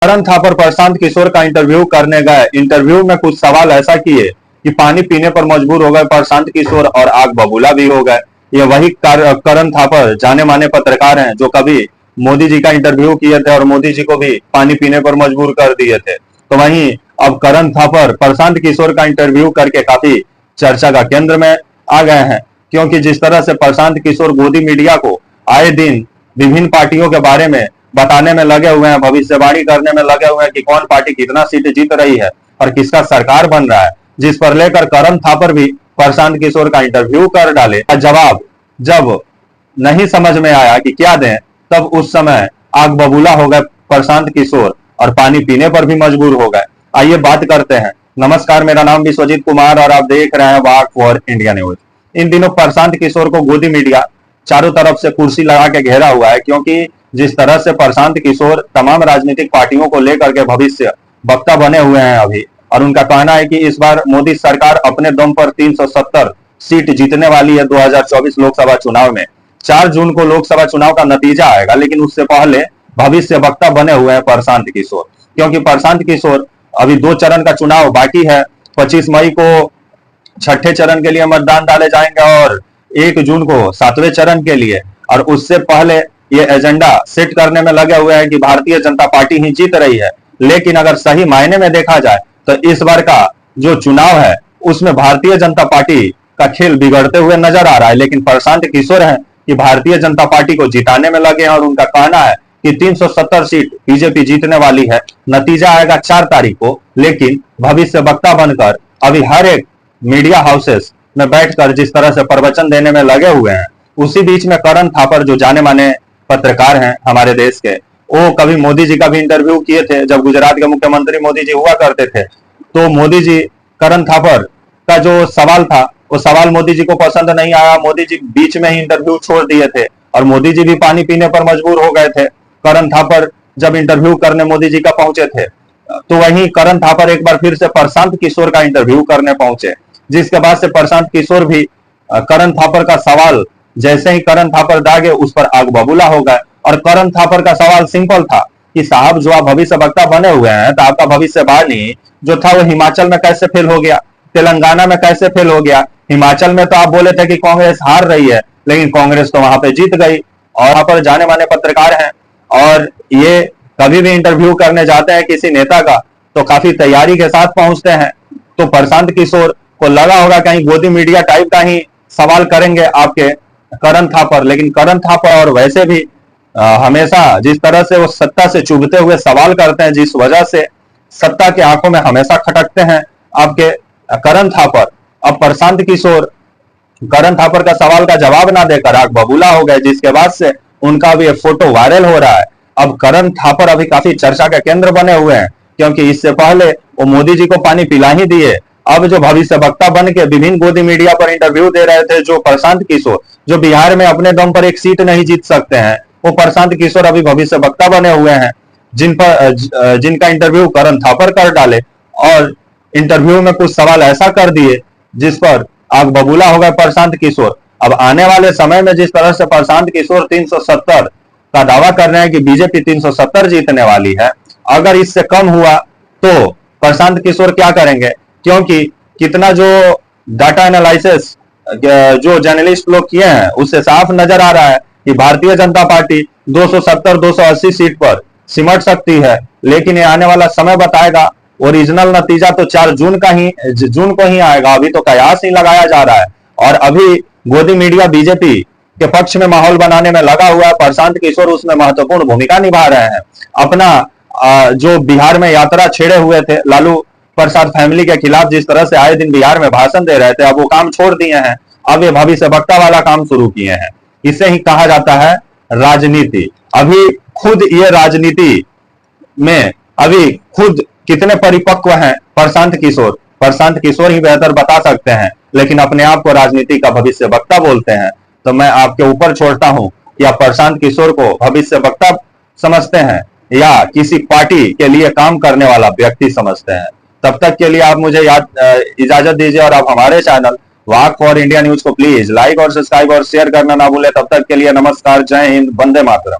करण थापर प्रशांत किशोर का इंटरव्यू करने गए। इंटरव्यू में कुछ सवाल ऐसा किए कि पानी पीने पर मजबूर हो गए प्रशांत किशोर और आग बबूला भी हो गए। ये वही करण थापर जाने माने पत्रकार हैं जो कभी मोदी जी का इंटरव्यू किए थे और मोदी जी को भी पानी पीने पर मजबूर कर दिए थे। तो वहीं अब करण थापर प्रशांत किशोर का इंटरव्यू करके काफी चर्चा का केंद्र में आ गए हैं, क्योंकि जिस तरह से प्रशांत किशोर गोदी मीडिया को आए दिन विभिन्न पार्टियों के बारे में बताने में लगे हुए हैं, भविष्यवाणी करने में लगे हुए हैं कि कौन पार्टी कितना सीट जीत रही है और किसका सरकार बन रहा है, जिस पर लेकर करण थापर भी प्रशांत किशोर का इंटरव्यू कर डाले। जवाब जब नहीं समझ में आया कि क्या दें, तब उस समय आग बबूला हो गए प्रशांत किशोर और पानी पीने पर भी मजबूर हो गए। आइए बात करते हैं। नमस्कार, मेरा नाम विश्वजीत कुमार और आप देख रहे हैं वाक फॉर इंडिया न्यूज। इन दिनों प्रशांत किशोर को गोदी मीडिया चारों तरफ से कुर्सी लगा के घेरा हुआ है, क्योंकि जिस तरह से प्रशांत किशोर तमाम राजनीतिक पार्टियों को लेकर के भविष्य वक्ता बने हुए हैं अभी, और उनका कहना है कि इस बार मोदी सरकार अपने दम पर 370 सीट जीतने वाली है 2024 लोकसभा चुनाव में। 4 जून को लोकसभा चुनाव का नतीजा आएगा, लेकिन उससे पहले भविष्य वक्ता बने हुए हैं प्रशांत किशोर, क्योंकि प्रशांत किशोर अभी 2 चरण का चुनाव बाकी है। 25 मई को छठे चरण के लिए मतदान डाले जाएंगे और 1 जून को 7वें चरण के लिए, और उससे पहले ये एजेंडा सेट करने में लगे हुए हैं कि भारतीय जनता पार्टी ही जीत रही है। लेकिन अगर सही मायने में देखा जाए तो इस बार का जो चुनाव है उसमें भारतीय जनता पार्टी का खेल बिगड़ते हुए नजर आ रहा है। लेकिन प्रशांत किशोर हैं कि भारतीय जनता पार्टी को जिताने में लगे हैं और उनका कहना है कि 370 सीट बीजेपी जीतने वाली है। नतीजा आएगा 4 तारीख को, लेकिन भविष्य वक्ता बनकर अभी हर एक मीडिया हाउसेस में बैठकर जिस तरह से प्रवचन देने में लगे हुए हैं, उसी बीच में करण थापर जो जाने माने पत्रकार हैं हमारे देश के, वो कभी मोदी जी का भी इंटरव्यू किए थे। जब गुजरात के मुख्यमंत्री मोदी जी हुआ करते थे तो मोदी जी करण थापर का जो सवाल था वो सवाल मोदी जी को पसंद नहीं आया। मोदी जी बीच में ही इंटरव्यू छोड़ दिए थे और मोदी जी भी पानी पीने पर मजबूर हो गए थे। करण थापर जब इंटरव्यू करने मोदी जी का पहुंचे थे, तो वहीं करण थापर एक बार फिर से प्रशांत किशोर का इंटरव्यू करने पहुंचे, जिसके बाद से प्रशांत किशोर भी करण थापर का सवाल जैसे ही करण थापर दागे उस पर आग बबूला हो गए। और करण थापर का सवाल सिंपल था कि साहब जो आप भविष्य वक्ता बने हुए हैं, तो आपका भविष्यवाणी जो था वो हिमाचल में कैसे फेल हो गया, तेलंगाना में कैसे फेल हो गया। हिमाचल में तो आप बोले थे कि कांग्रेस हार रही है, लेकिन कांग्रेस तो वहां पे जीत गई। और वहां पर जाने माने पत्रकार हैं और ये कभी भी इंटरव्यू करने जाते हैं किसी नेता का तो काफी तैयारी के साथ पहुंचते हैं। तो प्रशांत किशोर को लगा होगा कहीं गोदी मीडिया टाइप का ही सवाल करेंगे आपके करण थापर, लेकिन करण थापर और वैसे भी हमेशा जिस तरह से वो सत्ता से चुभते हुए सवाल करते हैं, जिस वजह से सत्ता के आंखों में हमेशा खटकते हैं आपके करण थापर। अब प्रशांत किशोर करण थापर का सवाल का जवाब ना देकर आग बबूला हो गए, जिसके बाद से उनका भी फोटो वायरल हो रहा है। अब करण थापर अभी काफी चर्चा के केंद्र बने हुए हैं, क्योंकि इससे पहले वो मोदी जी को पानी पिला ही दिए। अब जो भविष्य वक्ता बन के विभिन्न गोदी मीडिया पर इंटरव्यू दे रहे थे जो प्रशांत किशोर, जो बिहार में अपने दम पर एक सीट नहीं जीत सकते हैं, वो प्रशांत किशोर अभी भविष्य वक्ता बने हुए हैं, जिनका इंटरव्यू करण थापर कर डाले और इंटरव्यू में कुछ सवाल ऐसा कर दिए जिस पर आग बबूला हो गए प्रशांत किशोर। अब आने वाले समय में जिस तरह से प्रशांत किशोर 370 का दावा कर रहे हैं कि बीजेपी 370 जीतने वाली है, अगर इससे कम हुआ तो प्रशांत किशोर क्या करेंगे, क्योंकि कितना जो डाटा एनालिसिस जो जर्नलिस्ट लोग किए हैं उससे साफ नजर आ रहा है कि भारतीय जनता पार्टी 270-280 सीट पर सिमट सकती है। लेकिन ये आने वाला समय बताएगा। ओरिजिनल नतीजा तो 4 जून को ही आएगा। अभी तो कयास ही लगाया जा रहा है और अभी गोदी मीडिया बीजेपी के पक्ष में माहौल बनाने में लगा हुआ है। प्रशांत किशोर उसमें महत्वपूर्ण भूमिका निभा रहे हैं। अपना जो बिहार में यात्रा छेड़े हुए थे लालू प्रसाद फैमिली के खिलाफ, जिस तरह से आए दिन बिहार में भाषण दे रहे थे, अब वो काम छोड़ दिए हैं। अब ये भविष्य वक्ता वाला काम शुरू किए हैं। इसे ही कहा जाता है राजनीति। अभी खुद ये राजनीति में अभी खुद कितने परिपक्व हैं प्रशांत किशोर ही बेहतर बता सकते हैं, लेकिन अपने आप को राजनीति का भविष्य वक्ता बोलते हैं। तो मैं आपके ऊपर छोड़ता हूं कि आप प्रशांत किशोर को भविष्य वक्ता समझते हैं या किसी पार्टी के लिए काम करने वाला व्यक्ति समझते हैं। तब तक के लिए आप मुझे इजाजत दीजिए और आप हमारे channel walk for India news को प्लीज लाइक और सब्सक्राइब और शेयर करना ना भूले। तब तक के लिए नमस्कार, जय हिंद, वंदे मातरम।